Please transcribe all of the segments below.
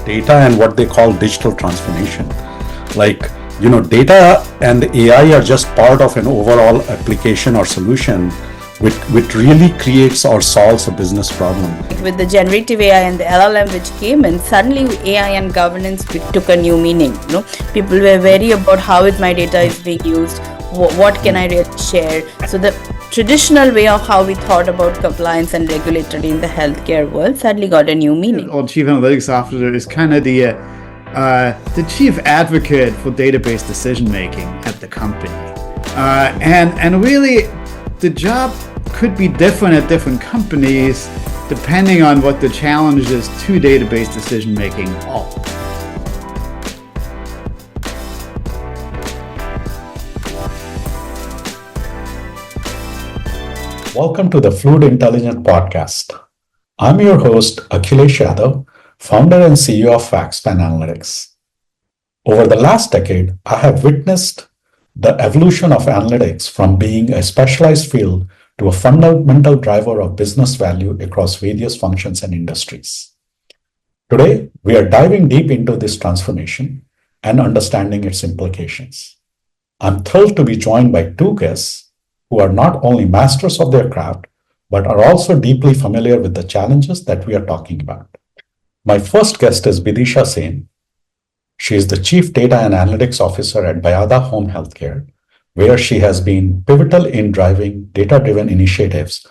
data and what they call digital transformation. Like, data and AI are just part of an overall application or solution which really creates or solves a business problem. With the generative AI and the LLM which came in, suddenly AI and governance took a new meaning. People were wary about how my data is being used, what can I really share. So the traditional way of how we thought about compliance and regulatory in the healthcare world suddenly got a new meaning. Or chief analytics officer is kind of the chief advocate for database decision making at the company, and really the job could be different at different companies depending on what the challenges to database decision making are. Welcome to the Fluid Intelligence Podcast. I'm your host, Akhilesh Yadav, founder and CEO of Factspan Analytics. Over the last decade, I have witnessed the evolution of analytics from being a specialized field to a fundamental driver of business value across various functions and industries. Today, we are diving deep into this transformation and understanding its implications. I'm thrilled to be joined by two guests who are not only masters of their craft, but are also deeply familiar with the challenges that we are talking about. My first guest is Bidisha Sen. She is the Chief Data and Analytics Officer at Bayada Home Healthcare, where she has been pivotal in driving data-driven initiatives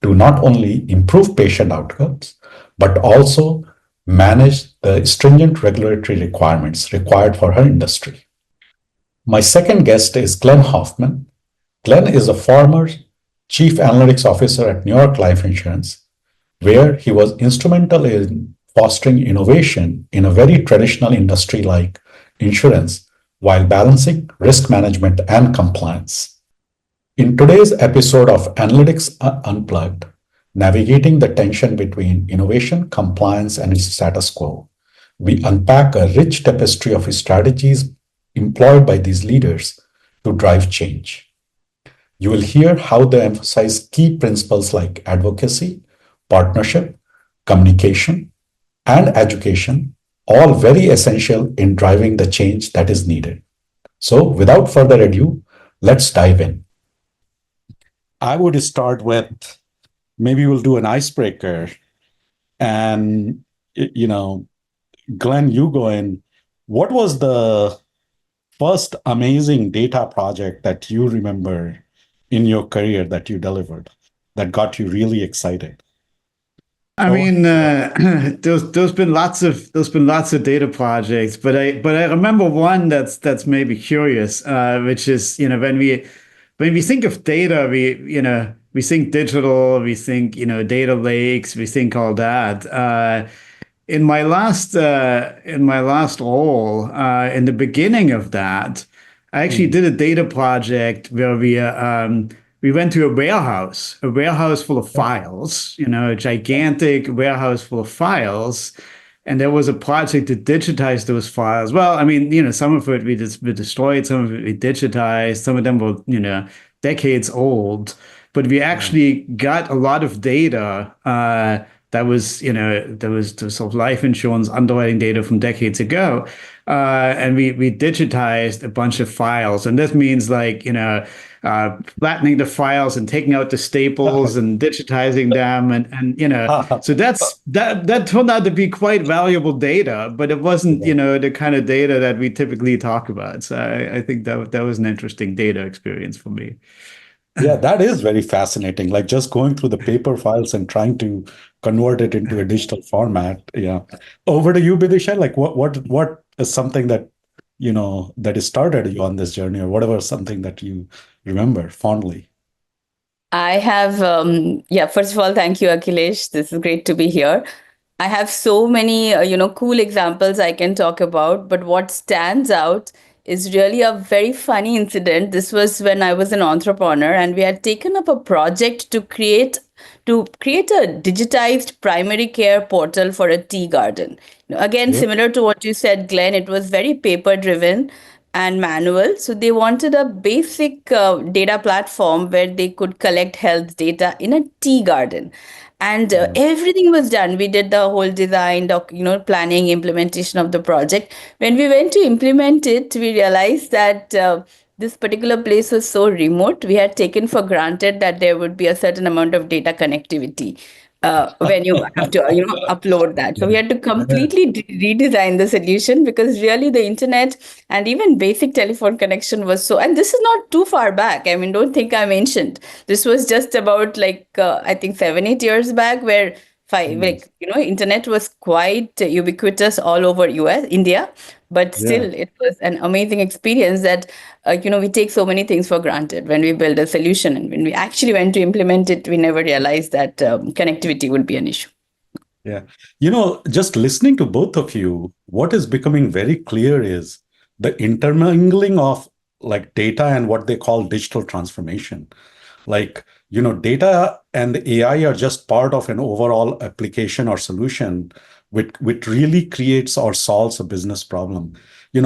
to not only improve patient outcomes, but also manage the stringent regulatory requirements required for her industry. My second guest is Glenn Hofmann. Glenn is a former Chief Analytics Officer at New York Life Insurance, where he was instrumental in fostering innovation in a very traditional industry like insurance while balancing risk management and compliance. In today's episode of Analytics Unplugged, navigating the tension between innovation, compliance, and its status quo, we unpack a rich tapestry of strategies employed by these leaders to drive change. You will hear how they emphasize key principles like advocacy, partnership, communication, and education, all very essential in driving the change that is needed. So without further ado, let's dive in. I would start with, maybe we'll do an icebreaker. And, Glenn, you go in. What was the first amazing data project that you remember in your career that you delivered that got you really excited? I mean, there's been lots of data projects, but I remember one that's maybe curious, which is when we think of data, we think digital, we think data lakes, we think all that. In my last role, in the beginning of that, I actually did a data project where we went to a warehouse full of files, a gigantic warehouse full of files. And there was a project to digitize those files. Well, I mean, some of it we destroyed, some of it we digitized, some of them were, decades old. But we actually got a lot of data that was sort of life insurance underwriting data from decades ago. And we digitized a bunch of files. And this means flattening the files and taking out the staples and digitizing them. And so that turned out to be quite valuable data, but it wasn't, the kind of data that we typically talk about. So I think that was an interesting data experience for me. Yeah, that is very fascinating. Like just going through the paper files and trying to convert it into a digital format. Yeah. Over to you, Bidisha. Like what is something that, that started you on this journey, or whatever, something that you remember fondly? I have, first of all, thank you, Akhilesh. This is great to be here. I have so many, cool examples I can talk about, but what stands out is really a very funny incident. This was when I was an entrepreneur and we had taken up a project to create a digitized primary care portal for a tea garden. Again, similar to what you said, Glenn, it was very paper driven and manual. So they wanted a basic data platform where they could collect health data in a tea garden. And everything was done. We did the whole design, planning, implementation of the project. When we went to implement it, we realized that this particular place was so remote. We had taken for granted that there would be a certain amount of data connectivity when you have to upload that. So we had to completely redesign the solution, because really the internet and even basic telephone connection was so, and this is not too far back. I mean, don't think I'm ancient. This was just about I think 7-8 years back, where internet was quite ubiquitous all over US, India, but still Yeah. it was an amazing experience that we take so many things for granted when we build a solution, and when we actually went to implement it, we never realized that connectivity would be an issue. Yeah. Just listening to both of you, what is becoming very clear is the intermingling of like data and what they call digital transformation. Like, data and AI are just part of an overall application or solution which really creates or solves a business problem. In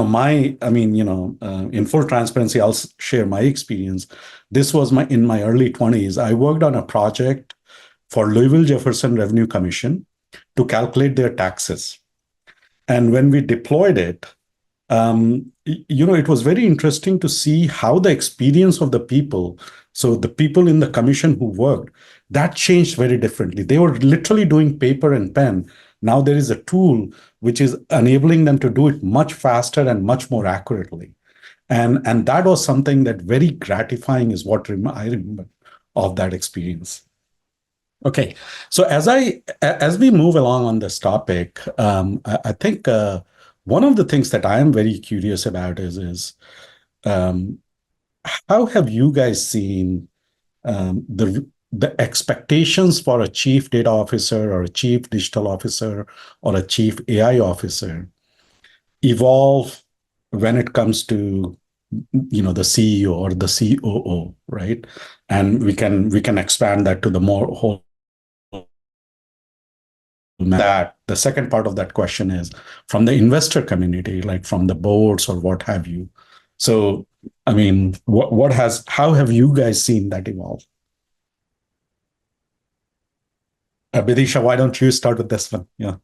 full transparency, I'll share my experience. This was in my early 20s. I worked on a project for Louisville Jefferson Revenue Commission to calculate their taxes. And when we deployed it, it was very interesting to see how the experience of the people, so the people in the commission who worked, that changed very differently. They were literally doing paper and pen. Now there is a tool which is enabling them to do it much faster and much more accurately. And that was something that very gratifying is what I remember of that experience. Okay, so as we move along on this topic, I think one of the things that I am very curious about is how have you guys seen the expectations for a chief data officer or a chief digital officer or a chief AI officer evolve when it comes to the CEO or the COO, right? And we can expand that to the more whole. That the second part of that question is from the investor community, like from the boards or what have you. So, I mean, how have you guys seen that evolve? Bidisha, why don't you start with this one? Yeah.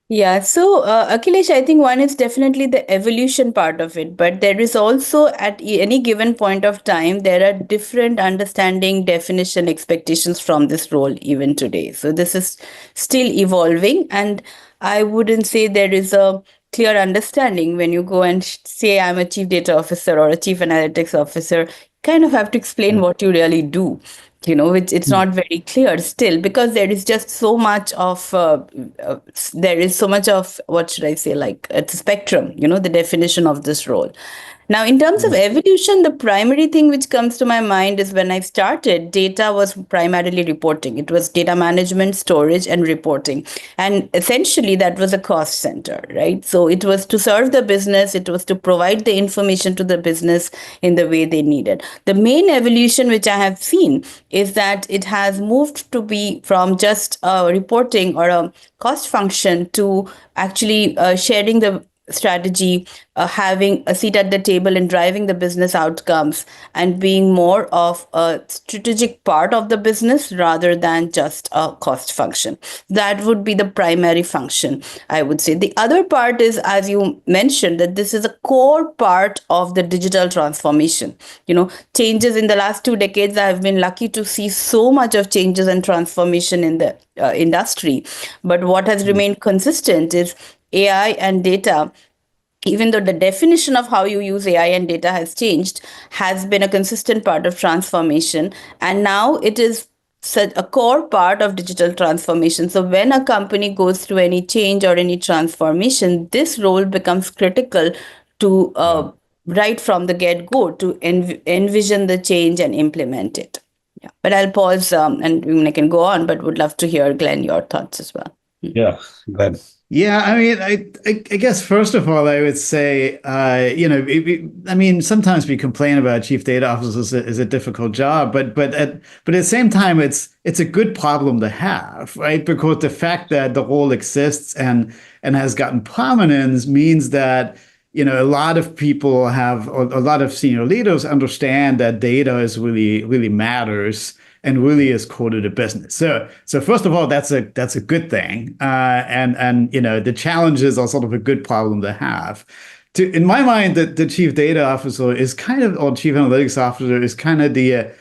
Yeah, so Akhilesh, I think one is definitely the evolution part of it, but there is also at any given point of time, there are different understanding, definition, expectations from this role even today. So this is still evolving, and I wouldn't say there is a clear understanding when you go and say I'm a chief data officer or a chief analytics officer. Kind of have to explain what you really do. It's not very clear still, because there is just so much of there is so much of, what should I say, like it's a spectrum, the definition of this role. Now, in terms of evolution, the primary thing which comes to my mind is when I started, data was primarily reporting. It was data management, storage, and reporting. And essentially, that was a cost center, right? So it was to serve the business, it was to provide the information to the business in the way they needed. The main evolution which I have seen is that it has moved to be from just reporting or a cost function to actually sharing the strategy, having a seat at the table and driving the business outcomes, and being more of a strategic part of the business rather than just a cost function. That would be the primary function, I would say. The other part is, as you mentioned, that this is a core part of the digital transformation. Changes in the last 2 decades, I have been lucky to see so much of changes and transformation in the industry. But what has remained consistent is AI and data. Even though the definition of how you use AI and data has changed, has been a consistent part of transformation. And now it is a core part of digital transformation. So when a company goes through any change or any transformation, this role becomes critical to right from the get-go to envision the change and implement it. Yeah, but I'll pause and I can go on, but would love to hear, Glenn, your thoughts as well. Yeah, Glenn. Yeah, I mean, I guess first of all, I would say, I mean, sometimes we complain about chief data officers is a difficult job, but at the same time, it's a good problem to have, right? Because the fact that the role exists and has gotten prominence means that a lot of people have, or a lot of senior leaders understand that data is really matters. and really is core to the business. So first of all, that's a good thing, and the challenges are sort of a good problem to have. In my mind, the chief data officer is kind of, or chief analytics officer is kind of the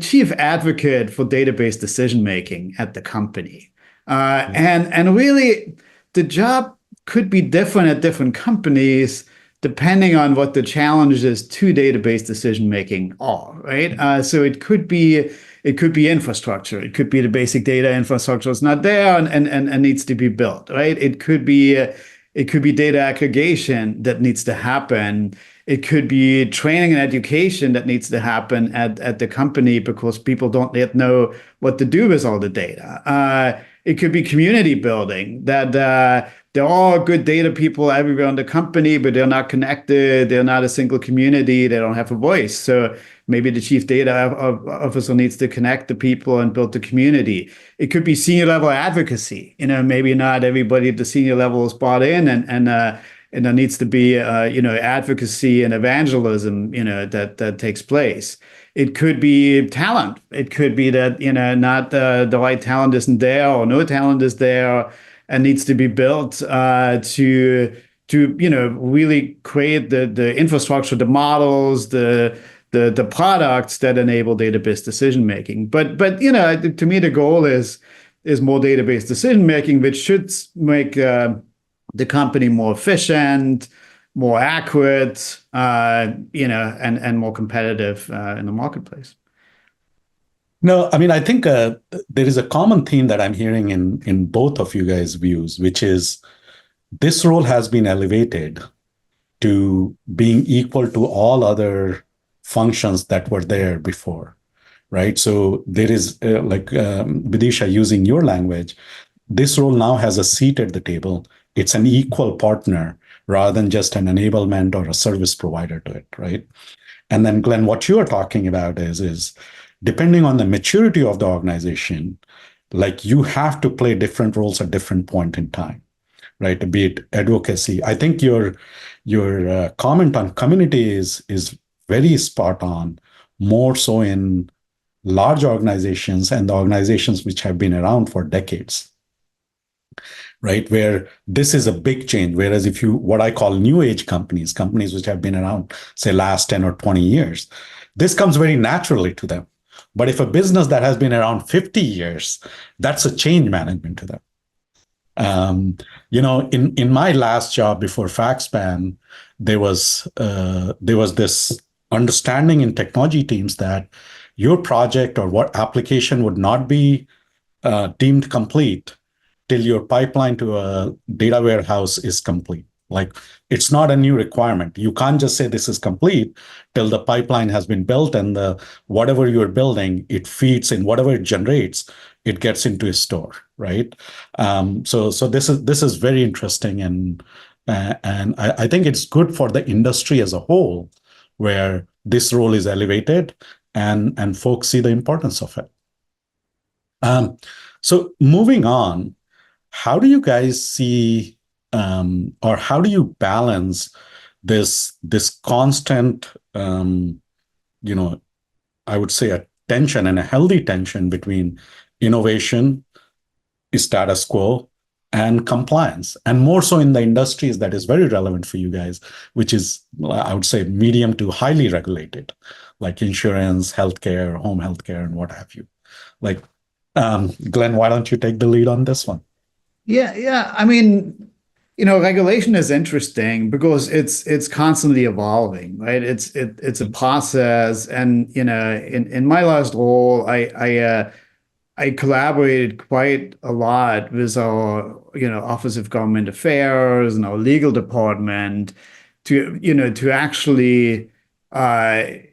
chief advocate for database decision making at the company, and really the job could be different at different companies depending on what the challenges to database decision making are, right? So it could be infrastructure. It could be the basic data infrastructure is not there and needs to be built, right? It could be data aggregation that needs to happen. It could be training and education that needs to happen at the company because people don't yet know what to do with all the data. It could be community building that there are good data people everywhere in the company, but they're not connected. They're not a single community. They don't have a voice. So maybe the chief data officer needs to connect the people and build the community. It could be senior level advocacy. Maybe not everybody at the senior level is bought in, and there needs to be advocacy and evangelism that takes place. It could be talent. It could be that not the right talent isn't there, or no talent is there and needs to be built to really create the infrastructure, the models, the products that enable database decision making. But to me, the goal is more database decision making, which should make the company more efficient, more accurate, and more competitive in the marketplace. No, I mean, I think there is a common theme that I'm hearing in both of you guys' views, which is this role has been elevated to being equal to all other functions that were there before, right? So there is, Bidisha, using your language, this role now has a seat at the table. It's an equal partner rather than just an enablement or a service provider to it, right? And then, Glenn, what you are talking about is depending on the maturity of the organization, like you have to play different roles at different point in time, right? Be it advocacy. I think your comment on community is very spot on, more so in large organizations and the organizations which have been around for decades, right? Where this is a big change. Whereas if you, what I call new age companies which have been around, say, last 10 or 20 years, this comes very naturally to them. But if a business that has been around 50 years, that's a change management to them. In my last job before Factspan, there was this understanding in technology teams that your project or what application would not be deemed complete till your pipeline to a data warehouse is complete. Like, it's not a new requirement. You can't just say this is complete till the pipeline has been built and whatever you're building, it feeds in whatever it generates, it gets into a store, right? So this is very interesting, and I think it's good for the industry as a whole, where this role is elevated and folks see the importance of it. So moving on, how do you guys see, or how do you balance this constant, I would say a tension, and a healthy tension between innovation, status quo, and compliance, and more so in the industries that is very relevant for you guys, which is, I would say, medium to highly regulated, like insurance, healthcare, home healthcare, and what have you. Like, Glenn, why don't you take the lead on this one? Yeah. I mean, regulation is interesting because it's constantly evolving, right? It's a process, and in my last role, I collaborated quite a lot with our Office of Government Affairs and our legal department to actually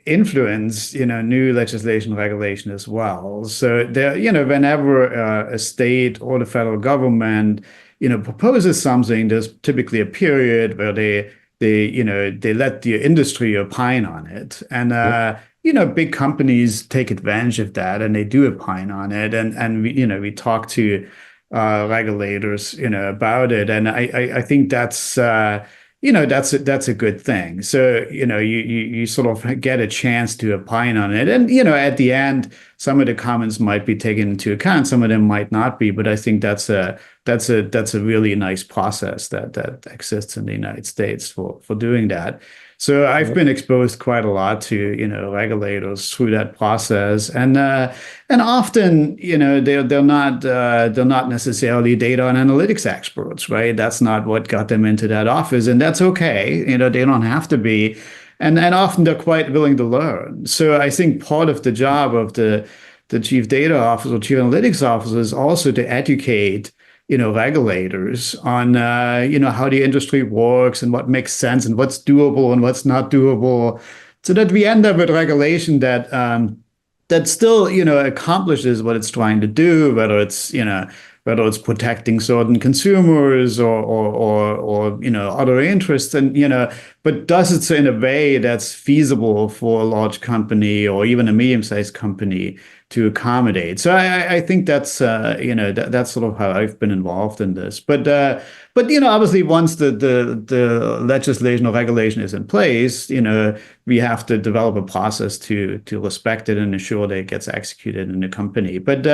influence new legislation, regulation as well. So there, whenever a state or the federal government proposes something, there's typically a period where they let the industry opine on it, and big companies take advantage of that, and they do opine on it, and we talk to regulators about it, and I think that's that's a good thing. So, you sort of get a chance to opine on it. And, at the end, some of the comments might be taken into account, some of them might not be, but I think that's a really nice process that exists in the United States for doing that. So I've been exposed quite a lot to, regulators through that process, and often, they're not necessarily data and analytics experts, right? That's not what got them into that office, and that's okay. They don't have to be, and often they're quite willing to learn. So I think part of the job of the chief data officer, chief analytics officer, is also to educate regulators on how the industry works and what makes sense and what's doable and what's not doable, so that we end up with regulation that still accomplishes what it's trying to do, whether it's protecting certain consumers or other interests, and but does it so in a way that's feasible for a large company or even a medium-sized company to accommodate. So I think that's that's sort of how I've been involved in this. But obviously once the legislation or regulation is in place, we have to develop a process to respect it and ensure that it gets executed in the company. But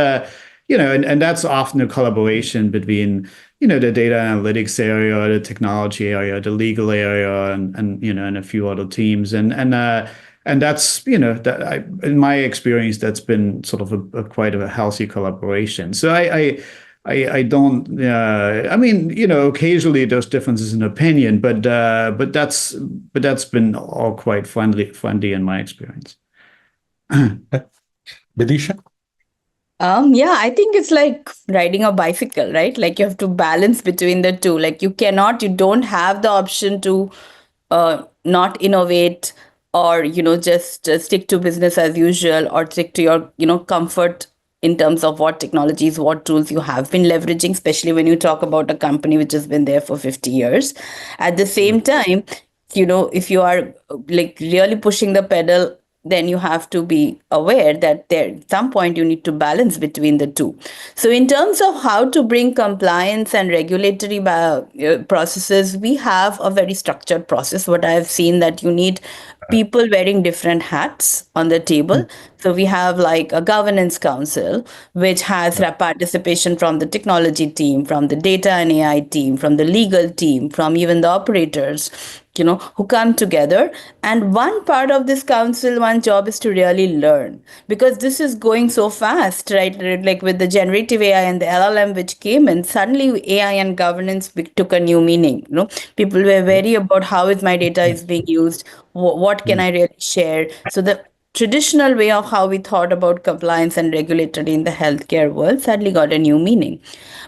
and that's often a collaboration between the data analytics area, the technology area, the legal area, and a few other teams, and that's in my experience, that's been sort of a quite a healthy collaboration. So I don't I mean occasionally there's differences in opinion, but that's been all quite friendly in my experience. Bidisha? Yeah, I think it's like riding a bicycle, right? Like you have to balance between the two. Like you don't have the option to not innovate, or just stick to business as usual, or stick to your comfort in terms of what technologies, what tools you have been leveraging, especially when you talk about a company which has been there for 50 years. At the same time, if you are like really pushing the pedal, then you have to be aware that there at some point you need to balance between the two. So in terms of how to bring compliance and regulatory processes, we have a very structured process. What I have seen that you need people wearing different hats on the table. So we have like a governance council, which has participation from the technology team, from the data and AI team, from the legal team, from even the operators, who come together. And one part of this council, one job is to really learn, because this is going so fast, right? Like with the generative AI and the LLM which came in, suddenly AI and governance took a new meaning. People were very about how is my data is being used, what can I really share. So the traditional way of how we thought about compliance and regulatory in the healthcare world suddenly got a new meaning.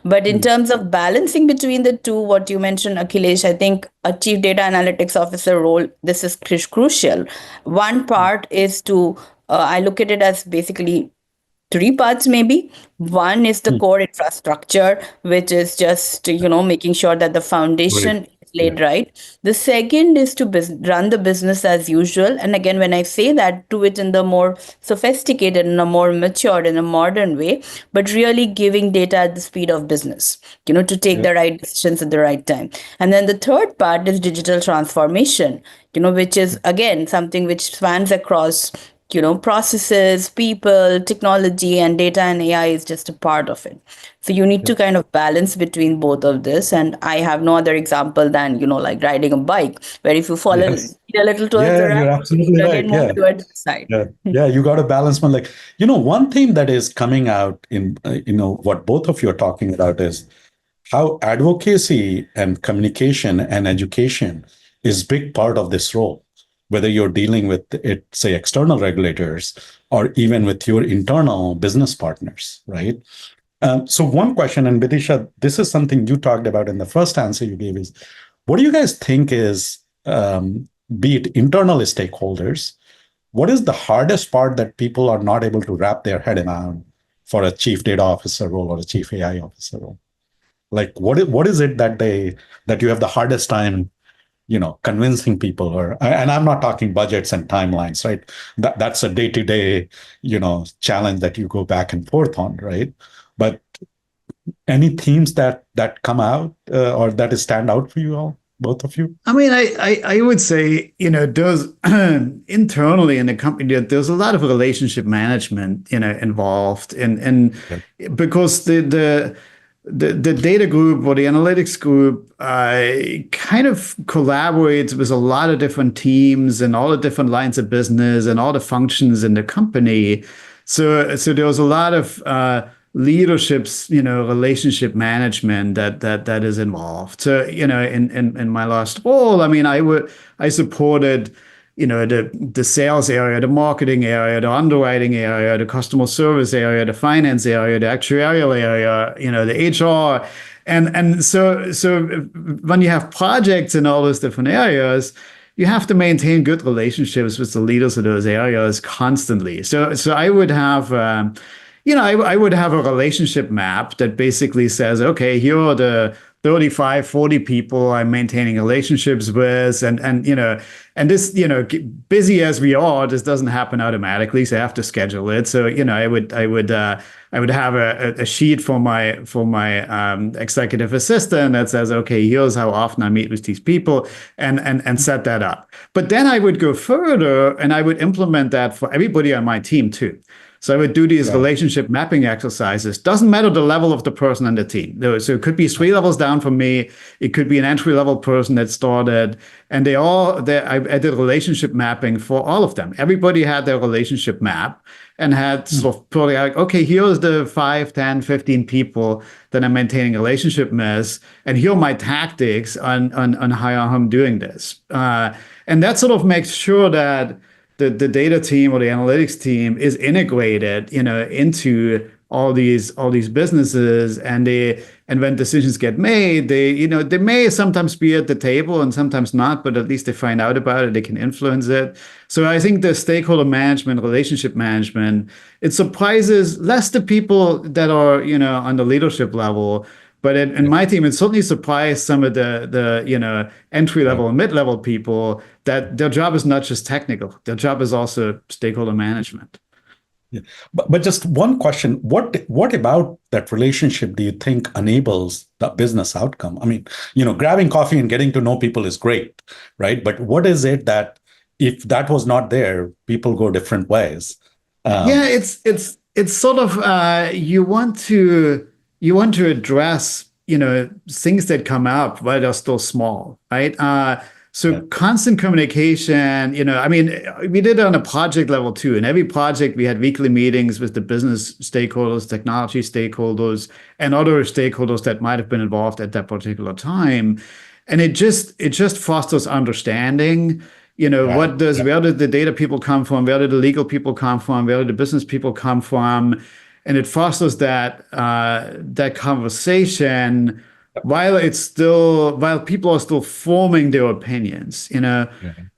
But in terms of balancing between the two, what you mentioned, Akhilesh, I think a chief data analytics officer role, this is crucial. One part is to, I look at it as basically three parts maybe. One is the core infrastructure, which is just making sure that the Right. foundation is Yeah. laid right. The second is to run the business as usual, and again when I say that, do it in the more sophisticated, in a more matured, in a modern way, but really giving data at the speed of business, to take Yeah. the right decisions at the right time. And then the third part is digital transformation, which is again something which spans across processes, people, technology, and data and AI is just a part of it. So you need to kind of balance between both of this. And I have no other example than, like riding a bike, where if you fall Yes. a little towards the Yeah, right, you're absolutely you right. again move Yeah. towards the side. Yeah. Yeah. You got a balance one. Like, one theme that is coming out in, what both of you are talking about is how advocacy and communication and education is big part of this role, whether you're dealing with it, say, external regulators or even with your internal business partners, right? So one question, and Bidisha, this is something you talked about in the first answer you gave, is what do you guys think is, be it internal stakeholders, what is the hardest part that people are not able to wrap their head around for a chief data officer role or a chief AI officer role? Like what is it that you have the hardest time convincing people? Or, and I'm not talking budgets and timelines, right? That's a day-to-day challenge that you go back and forth on, right? But any themes that come out, or that stand out for you all? both of you? I mean, I would say, there's internally in the company, there's a lot of relationship management, involved, and Yeah. because the data group or the analytics group kind of collaborates with a lot of different teams and all the different lines of business and all the functions in the company. So there was a lot of leaderships, relationship management that is involved. So, in my last role, I mean, I supported, the sales area, the marketing area, the underwriting area, the customer service area, the finance area, the actuarial area, the HR. And so when you have projects in all those different areas, you have to maintain good relationships with the leaders of those areas constantly. So I would have, I would have a relationship map that basically says, okay, here are the 35, 40 people I'm maintaining relationships with. And this, busy as we are, this doesn't happen automatically. So I have to schedule it. So, I would have a sheet for my executive assistant that says, okay, here's how often I meet with these people and set that up. But then I would go further and I would implement that for everybody on my team too. So I would do these relationship mapping exercises. Doesn't matter the level of the person on the team. So it could be 3 levels down from me. It could be an entry level person that started. And I did relationship mapping for all of them. Everybody had their relationship map and had sort of put like, okay, here's the 5, 10, 15 people that I'm maintaining a relationship with. And here are my tactics on how I'm doing this. And that sort of makes sure that the data team or the analytics team is integrated, into all these businesses, and when decisions get made, they may sometimes be at the table and sometimes not, but at least they find out about it, they can influence it. So I think the stakeholder management, relationship management, it surprises less the people that are, on the leadership level. But in my team, it certainly surprised some of the entry level and mid level people that their job is not just technical; their job is also stakeholder management. Yeah. But just one question: what about that relationship do you think enables the business outcome? I mean, grabbing coffee and getting to know people is great, right? But what is it that if that was not there, people go different ways? Yeah, it's sort of you want to address, things that come up while they're still small, right? So constant communication, I mean, we did it on a project level too. In every project, we had weekly meetings with the business stakeholders, technology stakeholders, and other stakeholders that might have been involved at that particular time. And it just fosters understanding. Where did the data people come from? Where did the legal people come from? Where did the business people come from? And it fosters that conversation while people are still forming their opinions.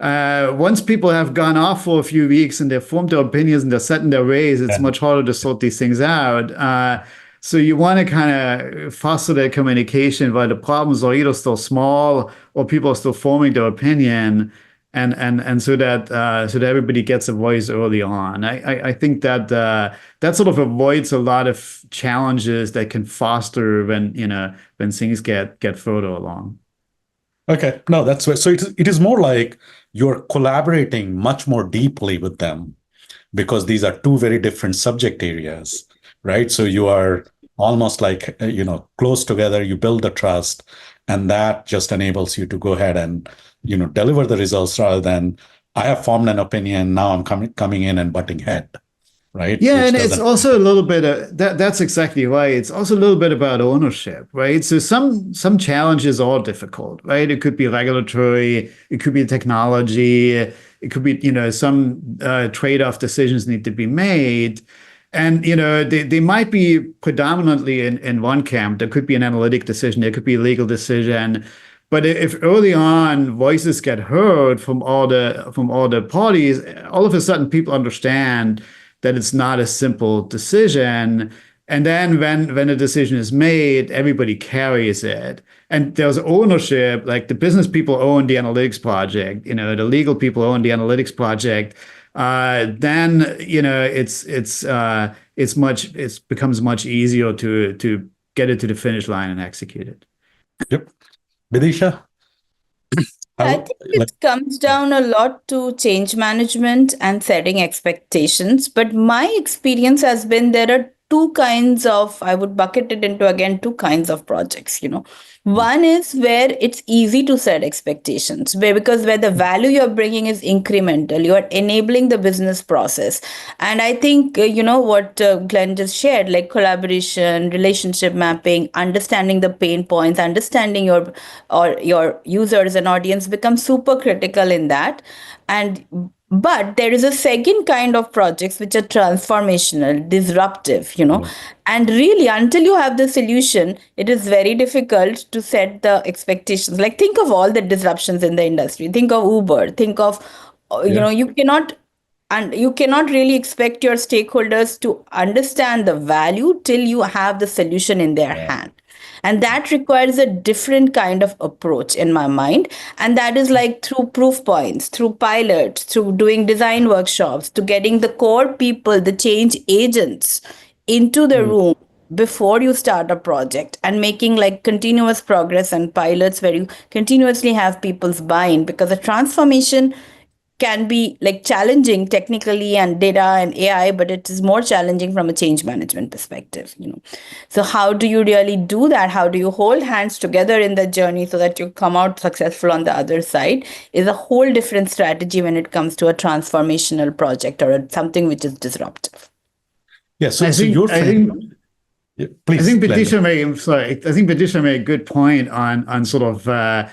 Once people have gone off for a few weeks and they've formed their opinions and they're set in their ways, it's much harder to sort these things out. So you want to kind of foster that communication while the problems are either still small or people are still forming their opinion. And so that everybody gets a voice early on. I think that that sort of avoids a lot of challenges that can foster when things get further along. Okay, no, that's right. So it is more like you're collaborating much more deeply with them because these are two very different subject areas, right? So you are almost like close together. You build the trust, and that just enables you to go ahead and deliver the results rather than I have formed an opinion, now I'm coming in and butting head, right? Yeah, Which and it's doesn't. also a little bit that's exactly right. It's also a little bit about ownership, right? So some challenges are difficult, right? It could be regulatory, it could be technology, it could be some trade-off decisions need to be made. And they might be predominantly in one camp. There could be an analytic decision, there could be a legal decision. But if early on voices get heard from all the parties, all of a sudden people understand that it's not a simple decision. And then when a decision is made, everybody carries it. And there's ownership, like the business people own the analytics project, the legal people own the analytics project. Then it becomes much easier to get it to the finish line and execute it. Yep. Bidisha? I I would think like, it comes yeah, down a lot to change management and setting expectations. But my experience has been there are two kinds of, I would bucket it into again, two kinds of projects. mm, One is where it's easy to set expectations, where the value you're bringing is incremental, you are enabling the business process. And I think, what Glenn just shared, like collaboration, relationship mapping, understanding the pain points, understanding your users and audience becomes super critical in that. And but there is a second kind of projects which are transformational, disruptive. yeah, And really, until you have the solution, it is very difficult to set the expectations. Like, think of all the disruptions in the industry. Think of Uber. Think of, yeah, you cannot really expect your stakeholders to understand the value till you have the solution in their yeah, hand. And that requires a different kind of approach in my mind. And that is like through proof points, through pilots, through doing design workshops, to getting the core people, the change agents into the mm, room before you start a project, and making like continuous progress and pilots where you continuously have people's buy-in, because a transformation can be like challenging technically and data and AI, but it is more challenging from a change management perspective. So how do you really do that? How do you hold hands together in the journey so that you come out successful on the other side is a whole different strategy when it comes to a transformational project or something which is disruptive. yeah. I So think your I frame, think yeah, I please, think Glenn. Bidisha made. I'm sorry. I think Bidisha made a good point on sort of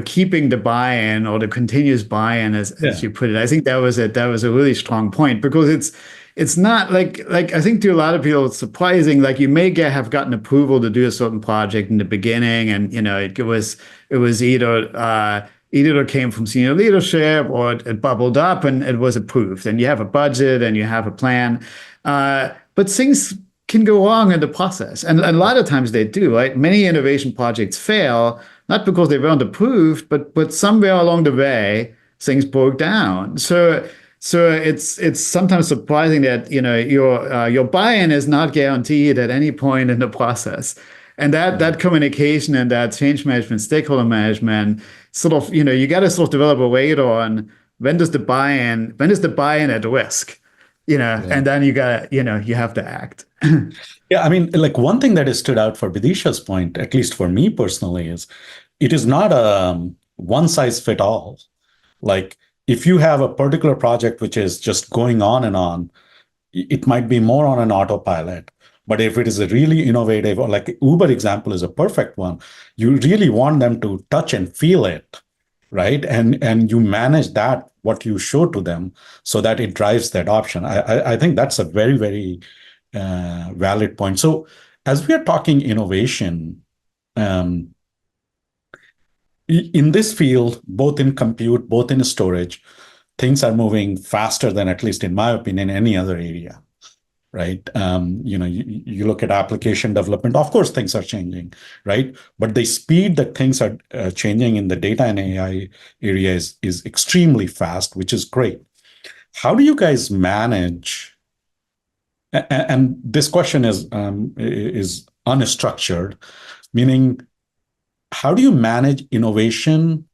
keeping the buy-in or the continuous buy-in, as Yeah, you put it. I think that was a really strong point, because it's not like I think to a lot of people it's surprising. Like, you may have gotten approval to do a certain project in the beginning, and it was either it came from senior leadership, or it bubbled up and it was approved, and you have a budget and you have a plan. But things can go wrong in the process. And a lot of times they do, right? Many innovation projects fail, not because they weren't approved, but somewhere along the way, things broke down. So it's sometimes surprising that your buy-in is not guaranteed at any point in the process. And that communication and that change management, stakeholder management, sort of, you got to sort of develop a radar on when is the buy-in at risk, yeah. and then you have to act. Yeah, I mean, like one thing that has stood out for Bidisha's point, at least for me personally, is it is not a one size fit all. Like if you have a particular project which is just going on and on, it might be more on an autopilot. But if it is a really innovative, or like Uber example is a perfect one, you really want them to touch and feel it, right? And you manage that what you show to them so that it drives the adoption. I think that's a very very valid point. So as we are talking innovation, um, in this field, both in compute, both in storage, things are moving faster than, at least in my opinion, any other area, right? You look at application development, of course, things are changing, right? But the speed that things are changing in the data and AI area is extremely fast, which is great. How do you guys manage? And this question is unstructured, meaning how do you manage innovation,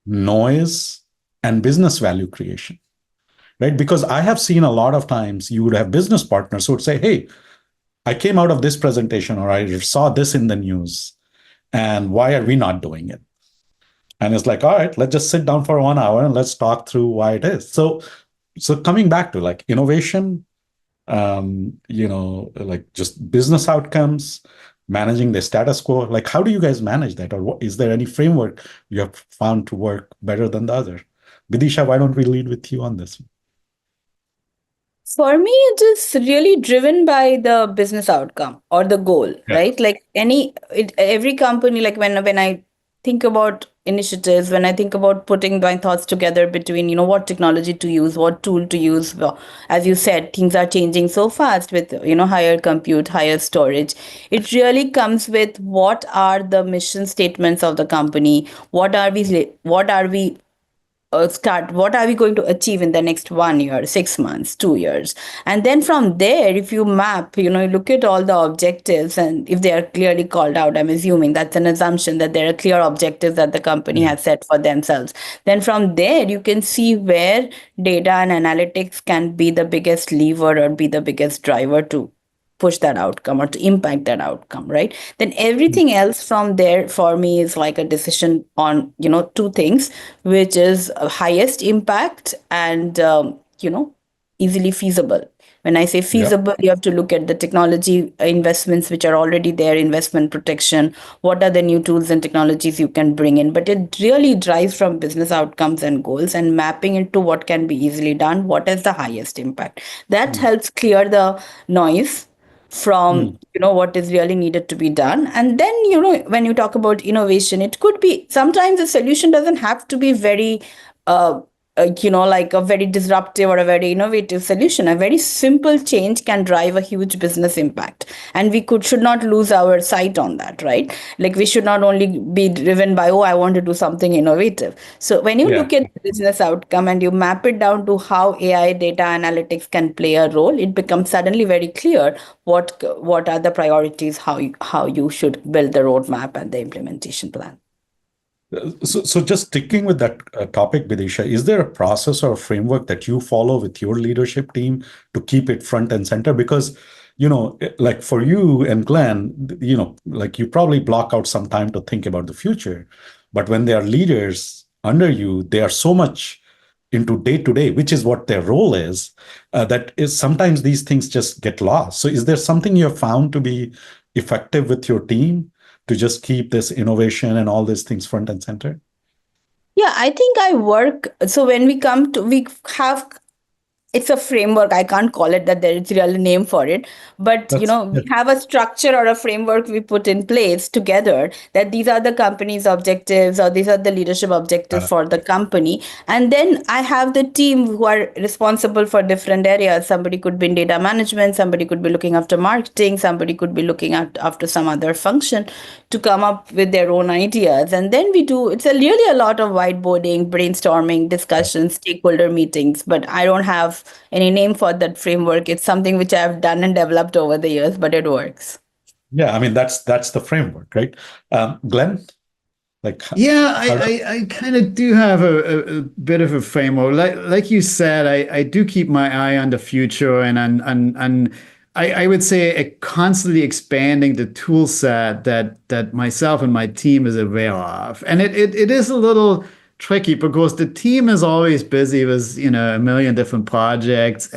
noise, and business value creation? Right? Because I have seen a lot of times you would have business partners who would say, hey, I came out of this presentation or I saw this in the news, and why are we not doing it? And it's like, all right, let's just sit down for 1 hour and let's talk through why it is. So coming back to like innovation, like just business outcomes, managing the status quo, like how do you guys manage that? Or is there any framework you have found to work better than the other? Bidisha, why don't we lead with you on this? For me, it is really driven by the business outcome or the goal, Yeah. right? Like every company, like when I think about initiatives, when I think about putting my thoughts together between, what technology to use, what tool to use, well, as you said, things are changing so fast with, higher compute, higher storage. It really comes with what are the mission statements of the company? What are we start, what are we going to achieve in the next 1 year, 6 months, 2 years? And then from there, if you map, you look at all the objectives, and if they are clearly called out, I'm assuming that's an assumption that there are clear objectives that the company has set for themselves. Then from there, you can see where data and analytics can be the biggest lever or be the biggest driver to push that outcome or to impact that outcome, right? Then everything else from there for me is like a decision on, two things, which is highest impact and, easily feasible. When I say Yeah. feasible, you have to look at the technology investments which are already there, investment protection, what are the new tools and technologies you can bring in. But it really drives from business outcomes and goals and mapping into what can be easily done, what is the highest impact. That helps clear the noise from what is really needed to be done. And then when you talk about innovation, it could be sometimes the solution doesn't have to be very uh, like a very disruptive or a very innovative solution. A very simple change can drive a huge business impact, and we should not lose our sight on that, right? Like we should not only be driven by, oh, I want to do something innovative. So when you Yeah. look at the business outcome and you map it down to how AI data analytics can play a role, it becomes suddenly very clear what are the priorities, how you should build the roadmap and the implementation plan. So just sticking with that topic, Bidisha, is there a process or a framework that you follow with your leadership team to keep it front and center? Because, like for you and Glenn, like you probably block out some time to think about the future. But when they are leaders under you, they are so much into day to day, which is what their role is, that is sometimes these things just get lost. So is there something you have found to be effective with your team to just keep this innovation and all these things front and center? Yeah, I think I work. So when we have, it's a framework. I can't call it that there is a real name for it, but we have a structure or a framework we put in place together, that these are the company's objectives or these are the leadership objectives for the company. And then I have the team who are responsible for different areas. Somebody could be in data management, somebody could be looking after marketing, somebody could be looking after some other function, to come up with their own ideas. And then it's really a lot of whiteboarding, brainstorming, discussions, stakeholder meetings, but I don't have any name for that framework. It's something which I've done and developed over the years, but it works. Yeah, I mean that's the framework, right? Glenn, like Yeah, I kind of do have a bit of a framework. Like you said, I do keep my eye on the future, and I would say constantly expanding the tool set that myself and my team is aware of. And it is a little tricky because the team is always busy with, a million different projects,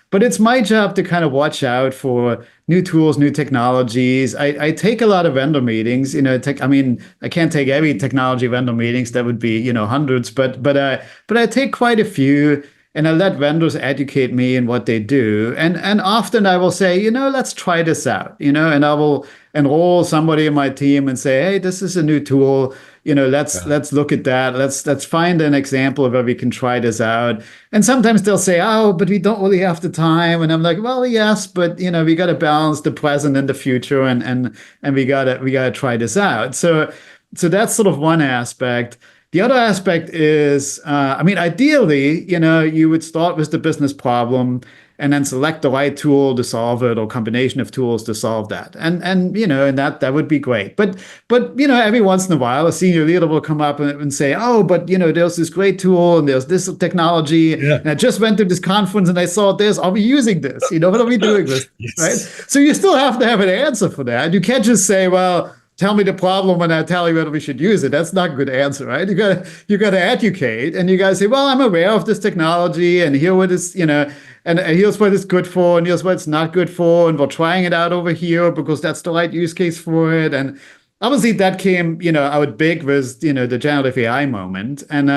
but it's my job to kind of watch out for new tools, new technologies. I take a lot of vendor meetings. I can't take every technology vendor meetings. That would be, hundreds. But I take quite a few, and I let vendors educate me in what they do. And often I will say, let's try this out. And I will enroll somebody in my team and say, hey, this is a new tool. Let's look at that. Let's find an example of where we can try this out. And sometimes they'll say, oh, but we don't really have the time. And I'm like, well, yes, but we got to balance the present and the future, and we gotta try this out. So that's sort of one aspect. The other aspect is, ideally, you would start with the business problem and then select the right tool to solve it, or combination of tools to solve that. And that would be great. But every once in a while, a senior leader will come up and say, oh, but there's this great tool and there's this technology. Yeah. And I just went to this conference and I saw this. Are we using this? What are we doing with this? Yes. Right? So you still have to have an answer for that. You can't just say, well, tell me the problem and I tell you whether we should use it. That's not a good answer, right? You got to educate, and you got to say, well, I'm aware of this technology, and here what is, and here's what it's good for, and here's what it's not good for, and we're trying it out over here because that's the right use case for it. And obviously that came, out big with, the generative AI moment. And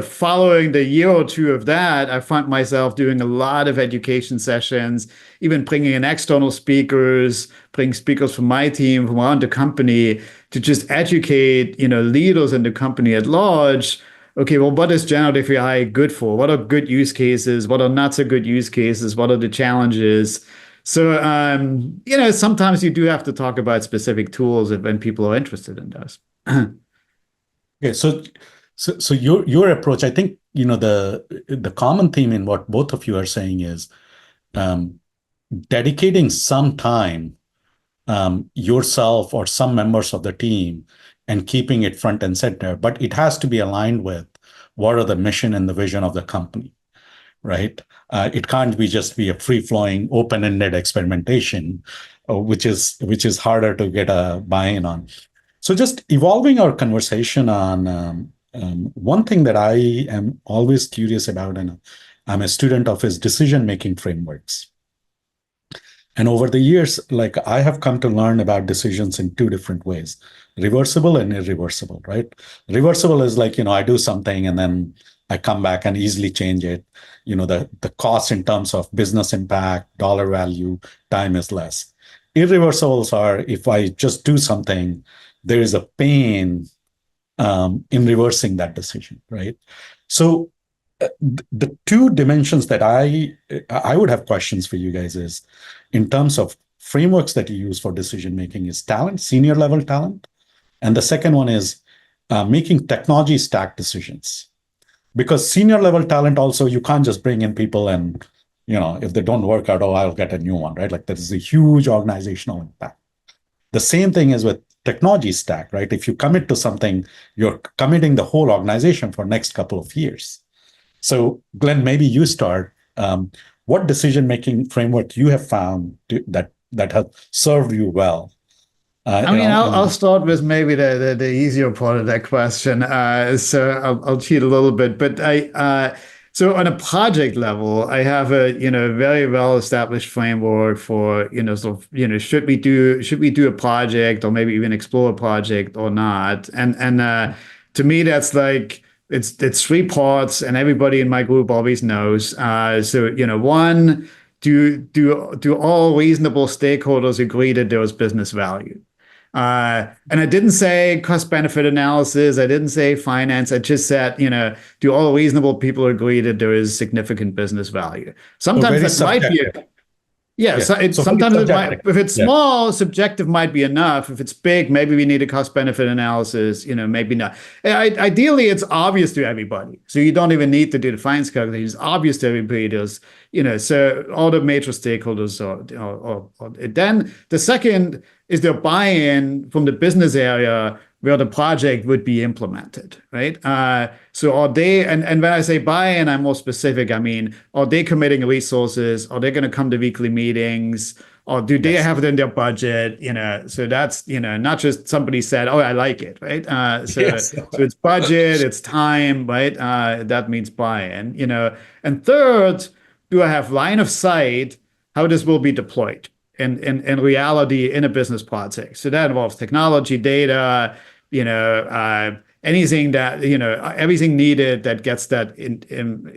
following the year or two of that, I found myself doing a lot of education sessions, even bringing in external speakers, bring speakers from my team, from around the company, to just educate, leaders in the company at large. Okay, well, what is generative AI good for? What are good use cases? What are not so good use cases? What are the challenges? So, sometimes you do have to talk about specific tools when people are interested in those. Okay, so So your approach, I think, the common theme in what both of you are saying is um, dedicating some time, yourself or some members of the team, and keeping it front and center. But it has to be aligned with what are the mission and the vision of the company, right? It can't be a free-flowing, open-ended experimentation, which is harder to get a buy-in on. So just evolving our conversation on one thing that I am always curious about, and I'm a student of, is decision-making frameworks. And over the years, like, I have come to learn about decisions in two different ways: reversible and irreversible, right? Reversible is like, I do something and then I come back and easily change it. The cost in terms of business impact, dollar value, time is less. Irreversibles are, if I just do something, there is a pain in reversing that decision, right? So the two dimensions that I would have questions for you guys is, in terms of frameworks that you use for decision making, is talent, senior level talent, and the second one is making technology stack decisions. Because senior level talent also, you can't just bring in people and if they don't work out, oh, I'll get a new one, right? Like, there is a huge organizational impact. The same thing is with technology stack, right? If you commit to something, you're committing the whole organization for next couple of years. So, Glenn, maybe you start. What decision-making framework you have found that has served you well? I'll start with maybe the easier part of that question. So I'll cheat a little bit, but so on a project level, I have a very well established framework for should we do a project, or maybe even explore a project or not, and to me that's like it's 3 parts, and everybody in my group always knows. So one, do all reasonable stakeholders agree that there is business value? And I didn't say cost benefit analysis. I didn't say finance. I just said, do all reasonable people agree that there is significant business value? Sometimes that might be sometimes it might, if it's small, subjective might be enough. If it's big, maybe we need a cost benefit analysis, maybe not. Ideally, it's obvious to everybody. So you don't even need to do the finance calculation. It's obvious to everybody. There's, so all the major stakeholders or then the second is their buy-in from the business area where the project would be implemented, right? So are they, and when I say buy-in, I'm more specific. I mean, are they committing resources? Are they going to come to weekly meetings? Or do they have it in their budget? So that's, not just somebody said, oh, I like it, right? So it's budget, it's time, right? That means buy-in, And third, do I have line of sight how this will be deployed in reality in a business project? So that involves technology, data, anything that, everything needed that gets that into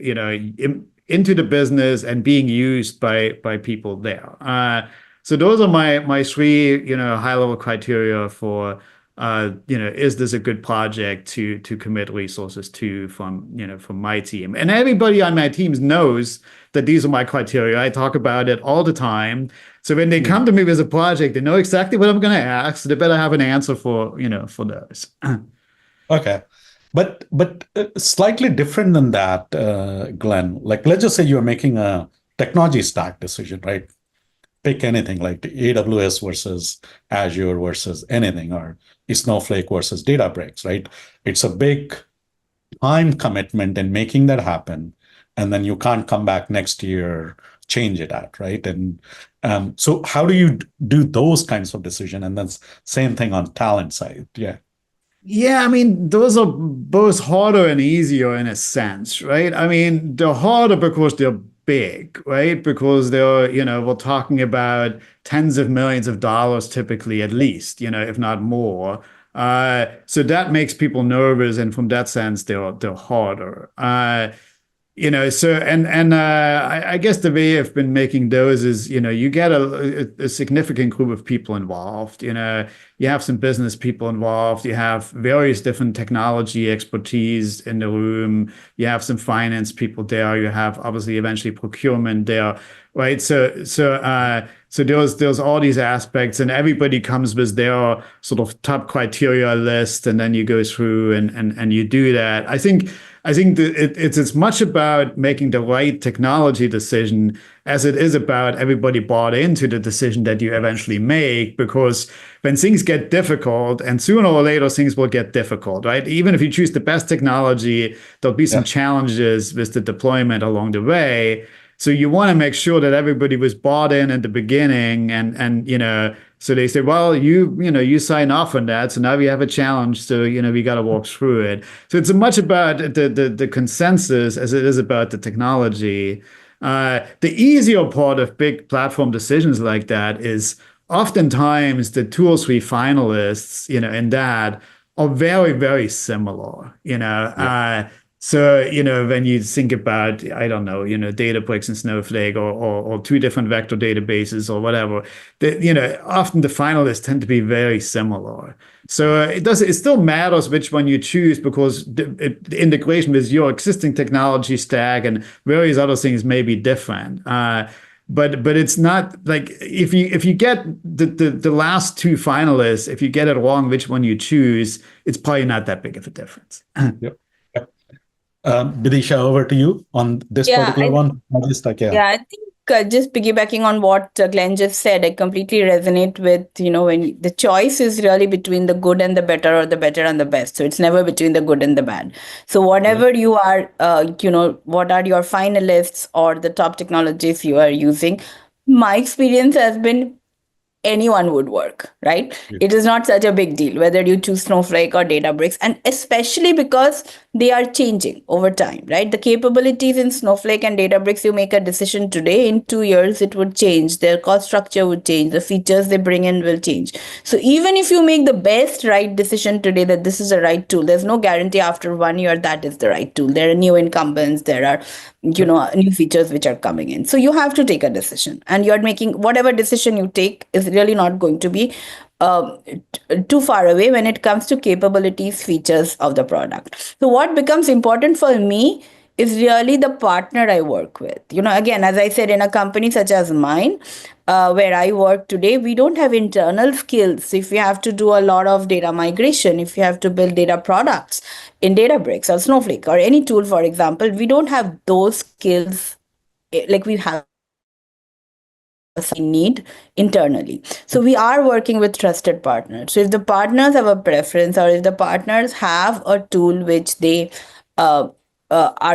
the business and being used by people there. So those are my 3, high-level criteria for, is this a good project to commit resources to from my team? And everybody on my teams knows that these are my criteria. I talk about it all the time. So when they come to me with a project, they know exactly what I'm going to ask. So they better have an answer for those. Okay. But slightly different than that, Glenn. Like, let's just say you're making a technology stack decision, right? Pick anything, like AWS versus Azure versus anything, or Snowflake versus Databricks, right? It's a big time commitment in making that happen. And then you can't come back next year, change it out, right? And so how do you do those kinds of decision? And then same thing on talent side. Yeah. Yeah, those are both harder and easier in a sense, right? They're harder because they're big, right? Because they're, we're talking about tens of millions of dollars typically, at least, if not more. So that makes people nervous, and from that sense, they're harder. So I guess the way I've been making those is, you get a significant group of people involved. You have some business people involved. You have various different technology expertise in the room. You have some finance people there. You have obviously eventually procurement there, right? So So there's all these aspects, and everybody comes with their sort of top criteria list, and then you go through and you do that. I think that it's as much about making the right technology decision as it is about everybody bought into the decision that you eventually make. Because when things get difficult, and sooner or later things will get difficult, right? Even if you choose the best technology, there'll be some challenges with the deployment along the way. So you want to make sure that everybody was bought in at the beginning, and so they say, well, you sign off on that, so now we have a challenge, so we got to walk through it. So it's as much about the consensus as it is about the technology. The easier part of big platform decisions like that is oftentimes the two or three finalists, in that are very, very similar. So, when you think about, I don't know, Databricks and Snowflake, or two different vector databases or whatever, often the finalists tend to be very similar. So it still matters which one you choose, because the integration with your existing technology stack and various other things may be different. But it's not like if you get the last two finalists, if you get it wrong which one you choose, it's probably not that big of a difference. Yep. Bidisha, over to you on this particular one. Yeah, I think just piggybacking on what Glenn just said, I completely resonate with, when the choice is really between the good and the better, or the better and the best. So it's never between the good and the bad. So whatever you are, what are your finalists or the top technologies you are using, my experience has been anyone would work, right? It is not such a big deal whether you choose Snowflake or Databricks, and especially because they are changing over time, right? The capabilities in Snowflake and Databricks, you make a decision today, in 2 years it would change, their cost structure would change, the features they bring in will change. So even if you make the best right decision today that this is the right tool, there's no guarantee after 1 year that is the right tool. There are new incumbents, there are new features which are coming in. So you have to take a decision, and you're making whatever decision you take is really not going to be too far away when it comes to capabilities, features of the product. So what becomes important for me is really the partner I work with. Again, as I said, in a company such as mine, where I work today, we don't have internal skills. If you have to do a lot of data migration, if you have to build data products in Databricks or Snowflake or any tool, for example, we don't have those skills like we have need internally. So we are working with trusted partners. So if the partners have a preference, or if the partners have a tool which they are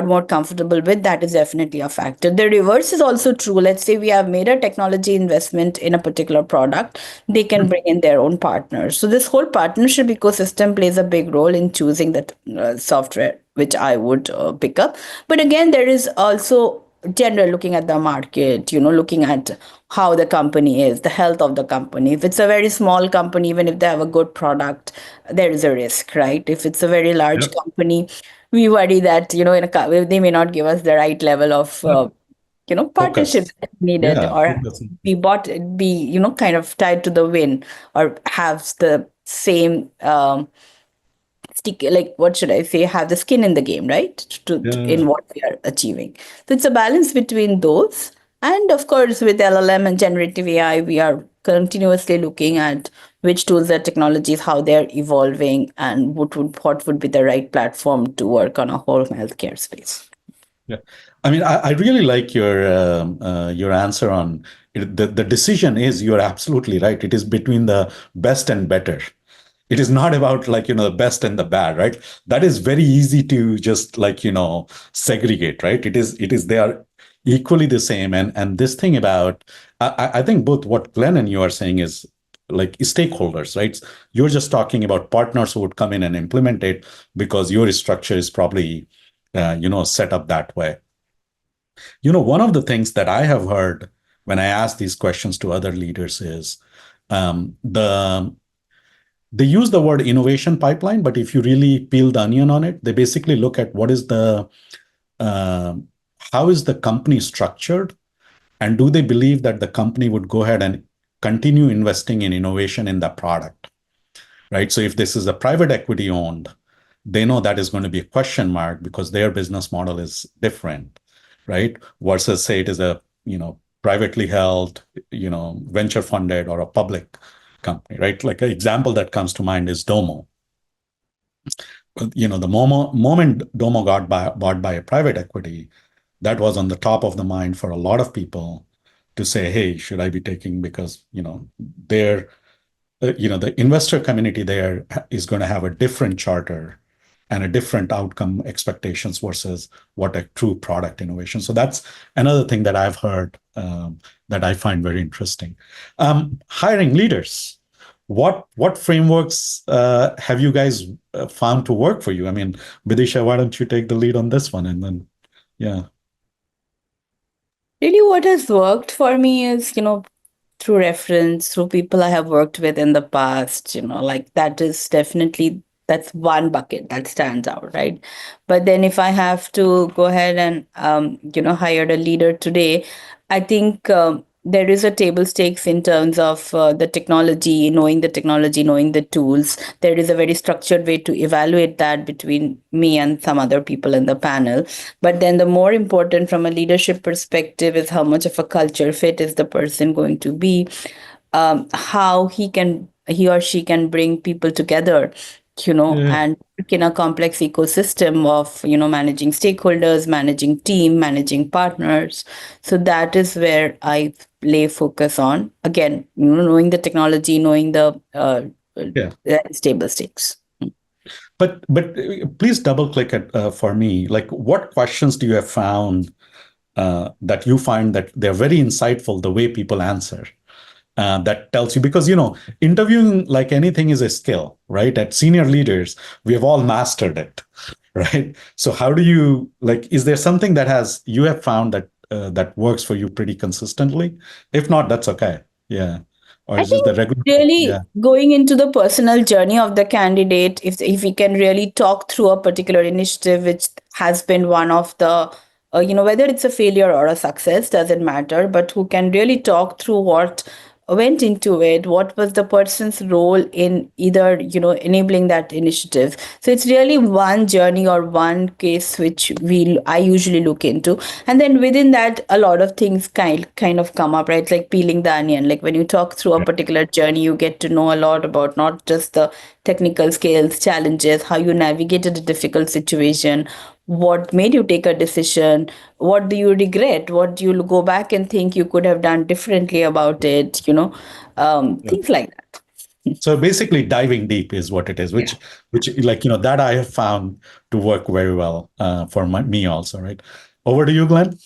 more comfortable with, that is definitely a factor. The reverse is also true. Let's say we have made a technology investment in a particular product, they can bring in their own partners. So this whole partnership ecosystem plays a big role in choosing that software which I would pick up. But again, there is also general looking at the market, looking at how the company is, the health of the company. If it's a very small company, even if they have a good product, there is a risk, right? If it's a very large company, we worry that, they may not give us the right level of, partnership needed, or be kind of tied to the win, or have the same, what should I say, have the skin in the game, right? In what we are achieving. So it's a balance between those. And of course, with LLM and generative AI, we are continuously looking at which tools and technologies, how they're evolving, and what would be the right platform to work on a whole healthcare space. Yeah, I mean, I really like your answer on it. The decision is, you're absolutely right. It is between the best and better. It is not about the best and the bad, right? That is very easy to just segregate, right? It is they are equally the same. And this thing about, I think both what Glenn and you are saying is stakeholders, right? You're just talking about partners who would come in and implement it because your structure is probably, set up that way. One of the things that I have heard when I ask these questions to other leaders is they use the word innovation pipeline, but if you really peel the onion on it, they basically look at how is the company structured, and do they believe that the company would go ahead and continue investing in innovation in the product, right? So if this is a private equity owned, they know that is going to be a question mark because their business model is different, right? Versus say it is a privately held, venture funded, or a public company, right? Like an example that comes to mind is Domo. The moment Domo got bought by a private equity, that was on the top of the mind for a lot of people to say, hey, should I be taking, because their the investor community there is going to have a different charter and a different outcome expectations versus what a true product innovation. So that's another thing that I've heard, that I find very interesting. Hiring leaders. What frameworks have you guys found to work for you? I mean, Bidisha, why don't you take the lead on this one, and then, yeah. Really, what has worked for me is, through reference, through people I have worked with in the past, like that is definitely, that's one bucket that stands out, right? But then if I have to go ahead and, hire a leader today, I think there is a table stakes in terms of the technology, knowing the tools. There is a very structured way to evaluate that between me and some other people in the panel. But then the more important from a leadership perspective is how much of a culture fit is the person going to be, how he or she can bring people together, Yeah. and work in a complex ecosystem of, managing stakeholders, managing team, managing partners. So that is where I lay focus on. Again, knowing the technology, knowing Yeah. the stable stakes. But please double click it for me. Like, what questions do you have found that you find that they're very insightful, the way people answer? That tells you, because interviewing, like anything, is a skill, right? At senior leaders, we have all mastered it, right? So how do you, like, is there something that you have found that works for you pretty consistently? If not, that's okay. Yeah. Or I is it the think regular? really Yeah. going into the personal journey of the candidate, if we can really talk through a particular initiative which has been one of the, whether it's a failure or a success, doesn't matter, but who can really talk through what went into it, what was the person's role in either, enabling that initiative. So it's really one journey or one case which I usually look into. And then within that, a lot of things kind of come up, right? Like peeling the onion. Like when you talk through a Yeah. particular journey, you get to know a lot about not just the technical skills, challenges, how you navigated a difficult situation, what made you take a decision, what do you regret, what do you go back and think you could have done differently about it, Yeah. things like that. So basically, diving deep is what it is, Yeah. which like that I have found to work very well for me also, right? Over to you, Glenn.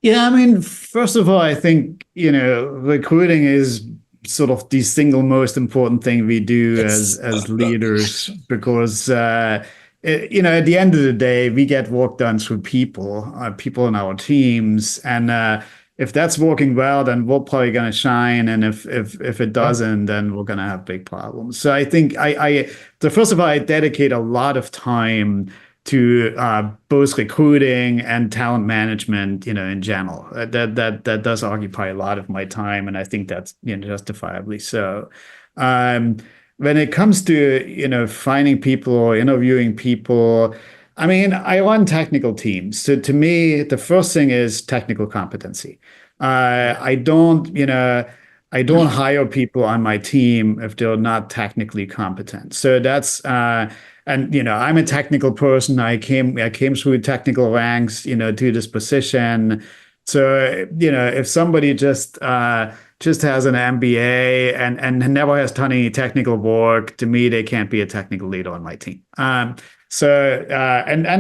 Yeah, I mean, first of all, I think, recruiting is sort of the single most important thing we do Yes. as leaders, because at the end of the day, we get work done through people in our teams, and if that's working well, then we're probably going to shine, and if it Yeah. doesn't, then we're going to have big problems. So I think so first of all, I dedicate a lot of time to both recruiting and talent management, in general. That does occupy a lot of my time, and I think that's justifiably so. Um, when it comes to finding people or interviewing people, I mean, I run technical teams, so to me, the first thing is technical competency. I don't, I don't hire people on my team if they're not technically competent. So that's and I'm a technical person. I came through technical ranks, to this position. So if somebody just has an MBA and never has done any technical work, to me they can't be a technical leader on my team. And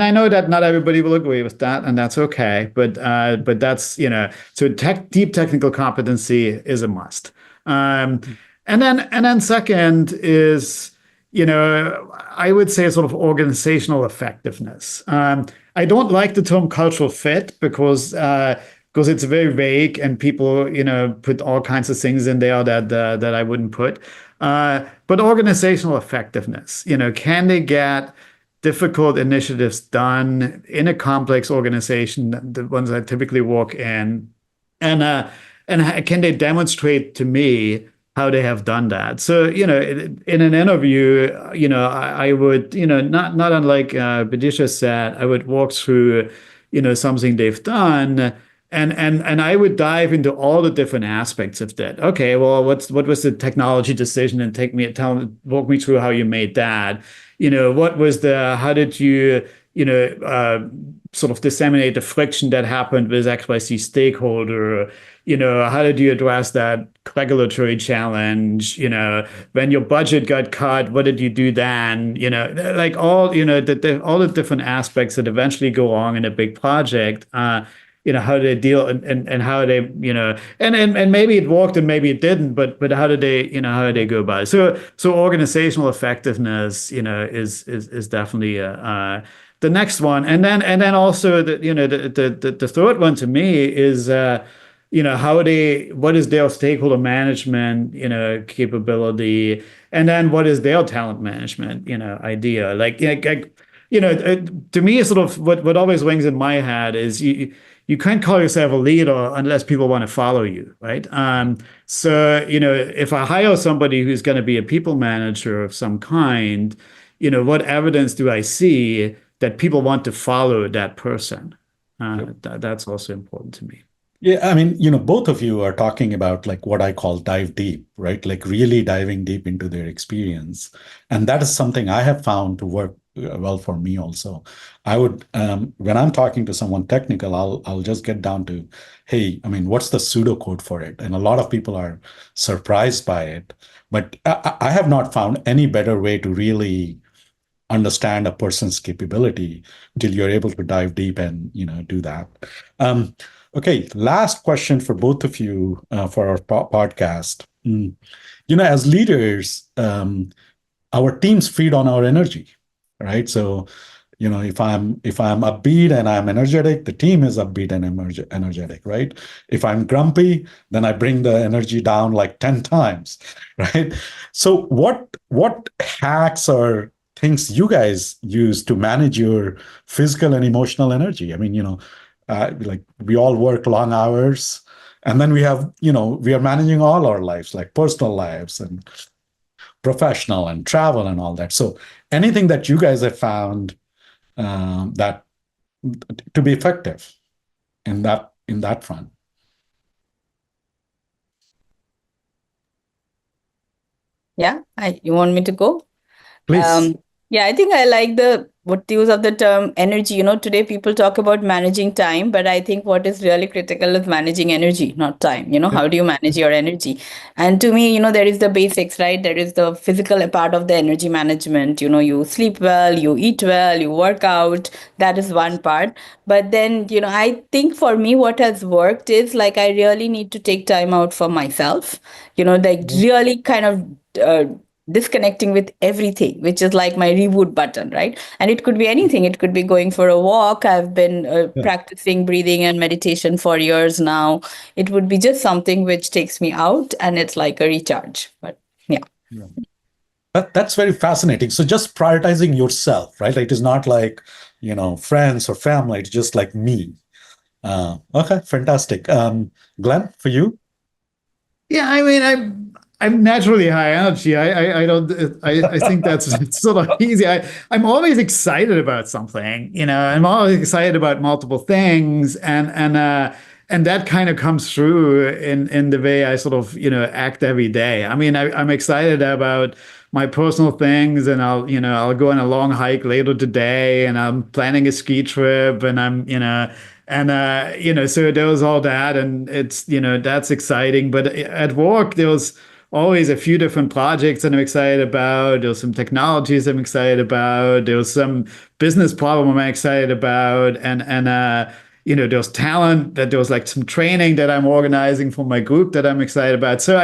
I know that not everybody will agree with that, and that's okay. But that's so deep technical competency is a must. And then second is I would say sort of organizational effectiveness. I don't like the term cultural fit because it's very vague and people put all kinds of things in there that I wouldn't put. But organizational effectiveness, can they get difficult initiatives done in a complex organization, the ones I typically work in, and can they demonstrate to me how they have done that? So, in an interview, I would, not unlike Bidisha said, I would walk through, something they've done, And I would dive into all the different aspects of that. Okay, well, what was the technology decision, and walk me through how you made that. What was how did you sort of disseminate the friction that happened with XYZ stakeholder? How did you address that regulatory challenge? When your budget got cut, what did you do then? Like all, all the different aspects that eventually go on in a big project. How do they deal, and how they, and maybe it worked and maybe it didn't, but how did they go about it? So organizational effectiveness, is definitely the next one. And then also the third one to me is what is their stakeholder management, capability, and then what is their talent management, idea. To me, sort of what always rings in my head is you can't call yourself a leader unless people want to follow you, right? So if I hire somebody who's going to be a people manager of some kind, what evidence do I see that people want to follow that person? That's also important to me. Yeah, I mean, both of you are talking about like what I call dive deep, right? Like really diving deep into their experience. And that is something I have found to work well for me also. I would, when I'm talking to someone technical, I'll just get down to, hey, I mean, what's the pseudocode for it? And a lot of people are surprised by it. But I have not found any better way to really understand a person's capability till you're able to dive deep and do that. Okay, last question for both of you for our podcast. As leaders, our teams feed on our energy, right? So, if I'm upbeat and I'm energetic, the team is upbeat and energetic, right? If I'm grumpy, then I bring the energy down like 10 times, right? So, what hacks or things you guys use to manage your physical and emotional energy? I mean, like we all work long hours, and then we have, we are managing all our lives, like personal lives and professional and travel and all that. So anything that you guys have found that to be effective in that front? Yeah, you want me to go? Please. Yeah, I think I like what the use of the term energy. Today people talk about managing time, but I think what is really critical is managing energy, not time. How do you manage your energy? And to me, there is the basics, right? There is the physical part of the energy management. You sleep well, you eat well, you work out. That is one part. But then, I think for me, what has worked is like I really need to take time out for myself, really kind of disconnecting with everything, which is like my reboot button, right? And it could be anything. It could be going for a walk. I've been practicing breathing and meditation for years now. It would be just something which takes me out, and it's like a recharge. But yeah. That's very fascinating. So just prioritizing yourself, right? It is not like, friends or family. It's just like me. Okay, fantastic. Glenn, for you? Yeah, I mean, I'm naturally high energy. I think that's sort of easy. I'm always excited about something, I'm always excited about multiple things, and that kind of comes through in the way I sort of, act every day. I mean, I'm excited about my personal things, and I'll go on a long hike later today, and I'm planning a ski trip, and so there was all that, and it's, that's exciting. But at work, there was always a few different projects that I'm excited about. There's some technologies I'm excited about. There's some business problem I'm excited about, and there's talent, that there was like some training that I'm organizing for my group that I'm excited about. So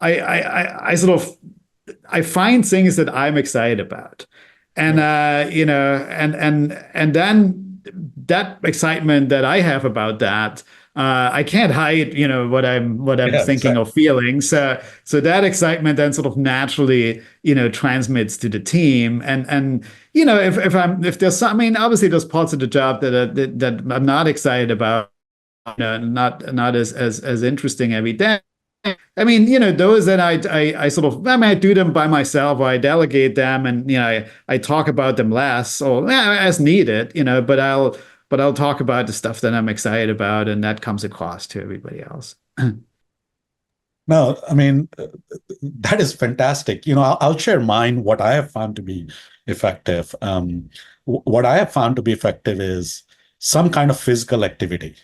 I sort of I find things that I'm excited about, and and then that excitement that I have about that, I can't hide, what I'm thinking or feeling. So that excitement then sort of naturally, transmits to the team. And if there's some, I mean, obviously there's parts of the job that I'm not excited about, not as interesting every day. I mean, those that I sort of, I mean, I do them by myself, or I delegate them, and I talk about them less, or as needed, but but I'll talk about the stuff that I'm excited about, and that comes across to everybody else. No, I mean, that is fantastic. I'll share mine, what I have found to be effective. What I have found to be effective is some kind of physical activity.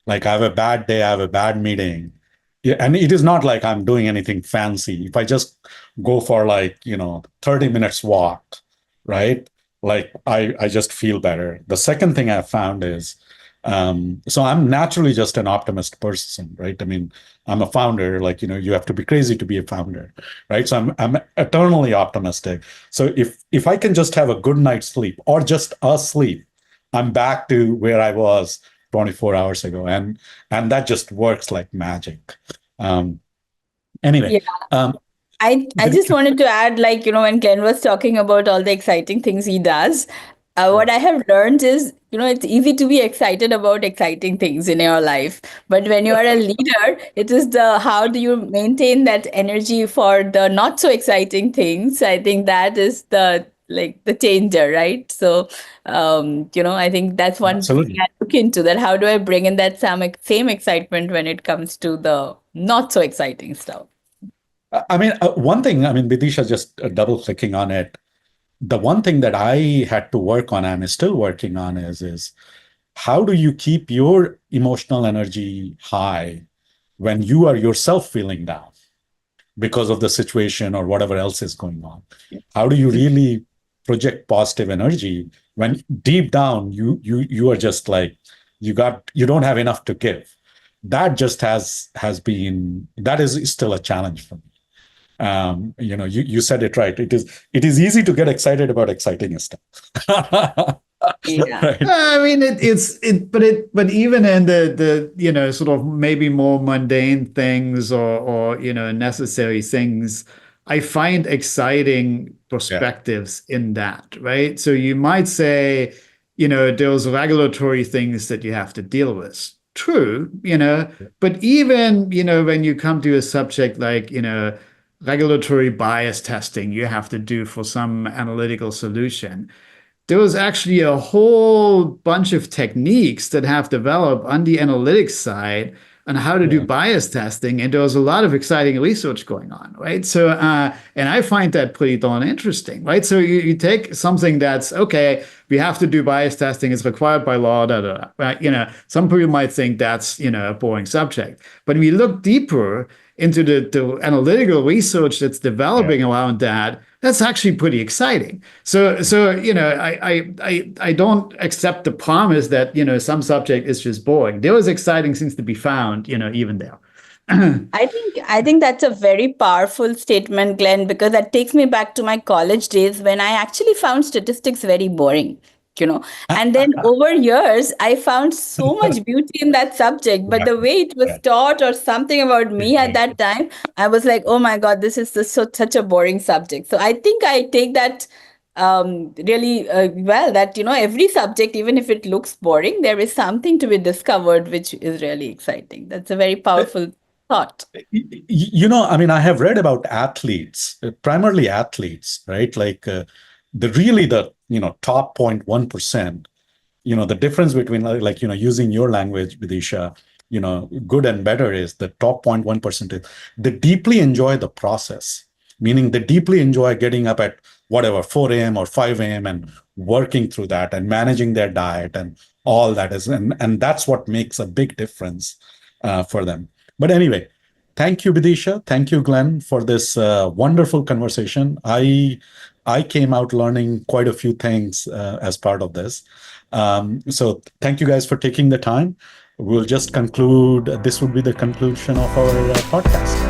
Like I have a bad day, I have a bad meeting. Yeah, and it is not like I'm doing anything fancy. If I just go for 30 minutes walk, right? Like I just feel better. The second thing I've found is, so I'm naturally just an optimist person, right? I mean, I'm a founder, you have to be crazy to be a founder, right? So I'm eternally optimistic. So if I can just have a good night's sleep or just a sleep, I'm back to where I was 24 hours ago. And that just works like magic. Anyway, Yeah. I just Bidisha, wanted to add, when Glenn was talking about all the exciting things he does, yeah, what I have learned is, it's easy to be excited about exciting things in your life. But when you are a leader, it is how do you maintain that energy for the not so exciting things? I think that is the changer, right? So, I think that's one thing absolutely. I look into, that how do I bring in that same excitement when it comes to the not so exciting stuff? I mean, one thing, I mean, Bidisha, just double clicking on it. The one thing that I had to work on and is still working on is how do you keep your emotional energy high when you are yourself feeling down because of the situation or whatever else is going on? How do you really project positive energy when deep down you are just like you don't have enough to give? That just has been that is still a challenge for me. You said it right. It is easy to get excited about exciting stuff. Yeah. Right. I mean, but even in the sort of maybe more mundane things or necessary things, I find exciting Yeah. perspectives in that, right? So you might say, those regulatory things that you have to deal with. True, but even, when you come to a subject like, regulatory bias testing you have to do for some analytical solution, there was actually a whole bunch of techniques that have developed on the analytics side on how to do Yeah. bias testing. And there was a lot of exciting research going on, right? So, and I find that pretty darn interesting, right? So you take something that's, okay, we have to do bias testing, it's required by law, da, da, da, right? Some people might think that's, a boring subject. But when you look deeper into the analytical research that's Yeah. developing around that, that's actually pretty exciting. So I don't accept the promise that some subject is just boring. There was exciting things to be found, even there. I think that's a very powerful statement, Glenn, because that takes me back to my college days when I actually found statistics very boring. And then over years, I found so much beauty in that subject. But the Exactly. way it was Yeah. taught or something about me at Exactly. that time, I was like, oh my God, this is such a boring subject. So I think I take that really well, that, every subject, even if it looks boring, there is something to be discovered, which is really exciting. That's a very powerful thought. I mean, I have read about athletes, primarily athletes, right? Like the top 0.1%, the difference between using your language, Vidisha, good and better is the top 0.1% is they deeply enjoy the process, meaning they deeply enjoy getting up at whatever 4 a.m. or 5 a.m. and working through that and managing their diet and all that is, and that's what makes a big difference for them. But anyway, thank you, Bidisha. Thank you, Glenn, for this wonderful conversation. I came out learning quite a few things as part of this. So thank you guys for taking the time. We'll just conclude. This would be the conclusion of our podcast.